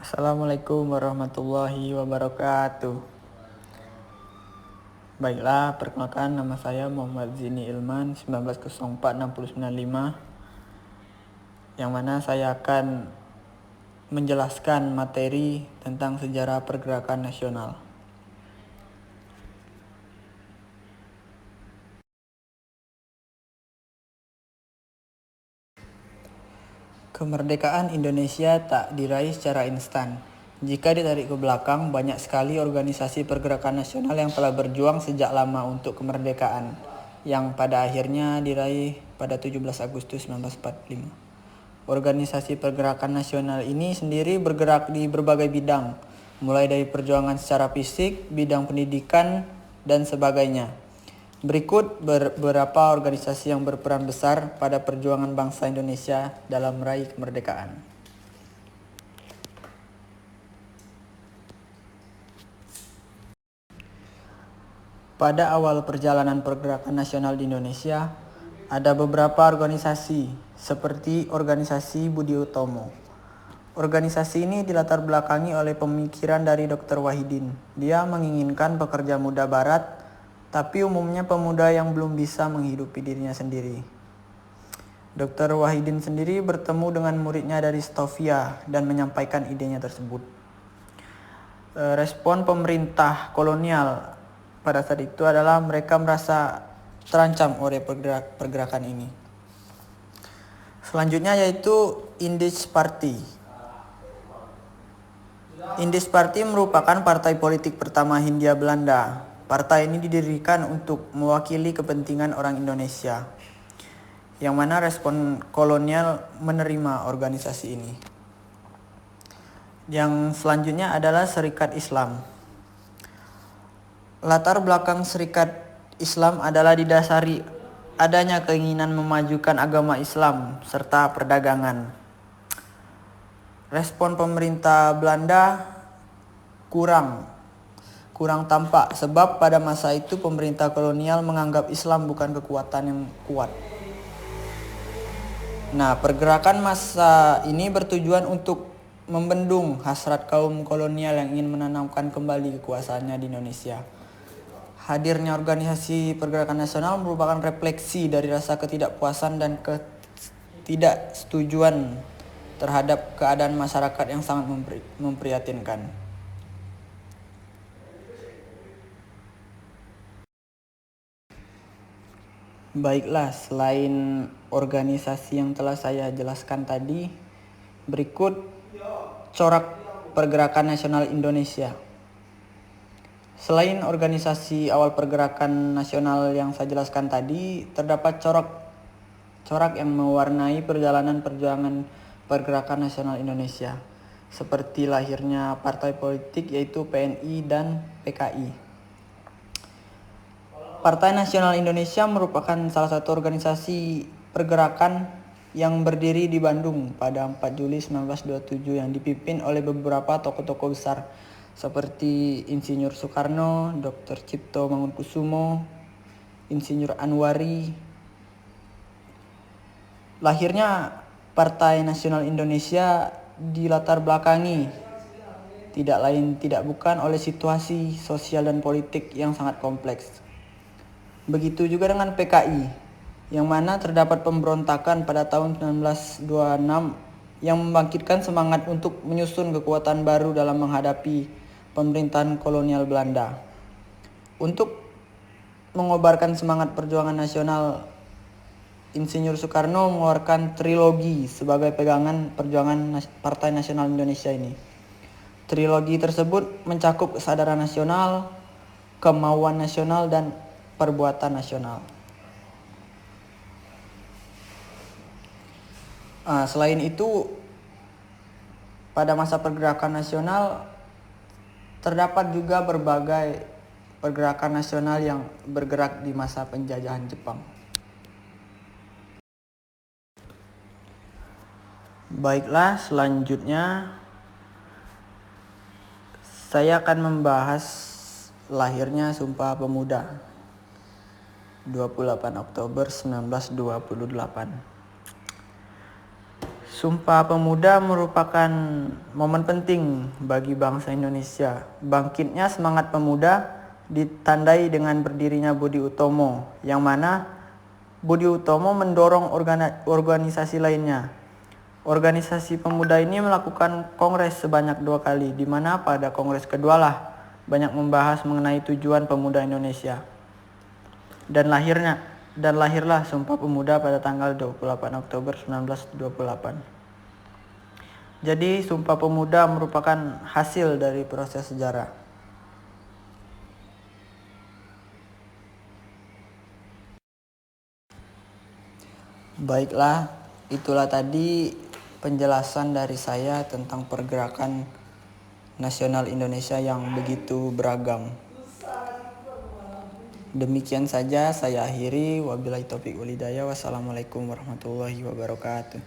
Assalamualaikum warahmatullahi wabarakatuh. Baiklah, perkenalkan nama saya Muhammad Zini Ilman 1904-6095, yang mana saya akan menjelaskan materi tentang sejarah pergerakan nasional. Kemerdekaan Indonesia tak diraih secara instan. Jika ditarik ke belakang, banyak sekali organisasi pergerakan nasional yang telah berjuang sejak lama untuk kemerdekaan, yang pada akhirnya diraih pada 17 Agustus 1945. Organisasi pergerakan nasional ini sendiri bergerak di berbagai bidang, mulai dari perjuangan secara fisik, bidang pendidikan, dan sebagainya. Berikut beberapa organisasi yang berperan besar pada perjuangan bangsa Indonesia dalam meraih kemerdekaan. Pada awal perjalanan pergerakan nasional di Indonesia, ada beberapa organisasi seperti Organisasi Budi Utomo. Organisasi ini dilatar belakangi oleh pemikiran dari Dr. Wahidin. Dia menginginkan pekerja muda barat, tapi umumnya pemuda yang belum bisa menghidupi dirinya sendiri. Dr. Wahidin sendiri bertemu dengan muridnya dari Stovia dan menyampaikan idenya tersebut. Respon pemerintah kolonial pada saat itu adalah mereka merasa terancam oleh pergerakan ini. Selanjutnya yaitu Indies Party. Indies Party merupakan partai politik pertama Hindia Belanda. Partai ini didirikan untuk mewakili kepentingan orang Indonesia, yang mana respon kolonial menerima organisasi ini. Yang selanjutnya adalah Serikat Islam. Latar belakang Serikat Islam adalah didasari adanya keinginan memajukan agama Islam serta perdagangan. Respon pemerintah Belanda kurang tampak sebab pada masa itu pemerintah kolonial menganggap Islam bukan kekuatan yang kuat. Nah, pergerakan massa ini bertujuan untuk membendung hasrat kaum kolonial yang ingin menanamkan kembali kekuasaannya di Indonesia. Hadirnya organisasi pergerakan nasional merupakan refleksi dari rasa ketidakpuasan dan ketidaksetujuan terhadap keadaan masyarakat yang sangat memprihatinkan. Baiklah, selain organisasi yang telah saya jelaskan tadi, berikut corak pergerakan nasional Indonesia. Selain organisasi awal pergerakan nasional yang saya jelaskan tadi, terdapat corak yang mewarnai perjalanan perjuangan pergerakan nasional Indonesia, seperti lahirnya partai politik yaitu PNI dan PKI. Partai Nasional Indonesia merupakan salah satu organisasi pergerakan yang berdiri di Bandung pada 4 Juli 1927 yang dipimpin oleh beberapa tokoh-tokoh besar seperti Insinyur Soekarno, Dr. Cipto Mangunkusumo, Insinyur Anwari. Lahirnya Partai Nasional Indonesia dilatar belakangi tidak lain tidak bukan oleh situasi sosial dan politik yang sangat kompleks. Begitu juga dengan PKI, yang mana terdapat pemberontakan pada tahun 1926 yang membangkitkan semangat untuk menyusun kekuatan baru dalam menghadapi pemerintahan kolonial Belanda. Untuk mengobarkan semangat perjuangan nasional, Insinyur Soekarno mengeluarkan trilogi sebagai pegangan perjuangan Partai Nasional Indonesia ini. Trilogi tersebut mencakup kesadaran nasional, kemauan nasional, dan perbuatan nasional. Selain itu, pada masa pergerakan nasional terdapat juga berbagai pergerakan nasional yang bergerak di masa penjajahan Jepang. Baiklah, selanjutnya saya akan membahas lahirnya Sumpah Pemuda 28 Oktober 1928. Sumpah Pemuda merupakan momen penting bagi bangsa Indonesia. Bangkitnya semangat pemuda ditandai dengan berdirinya Budi Utomo, yang mana Budi Utomo mendorong organisasi lainnya. Organisasi pemuda ini melakukan kongres sebanyak 2 kali, di mana pada kongres kedua lah banyak membahas mengenai tujuan pemuda Indonesia. Dan lahirlah Sumpah Pemuda pada tanggal 28 Oktober 1928. Jadi Sumpah Pemuda merupakan hasil dari proses sejarah. Baiklah, itulah tadi penjelasan dari saya tentang pergerakan nasional Indonesia yang begitu beragam. Demikian saja saya akhiri. Wabillahi taufiq wal hidayah. Wassalamualaikum warahmatullahi wabarakatuh.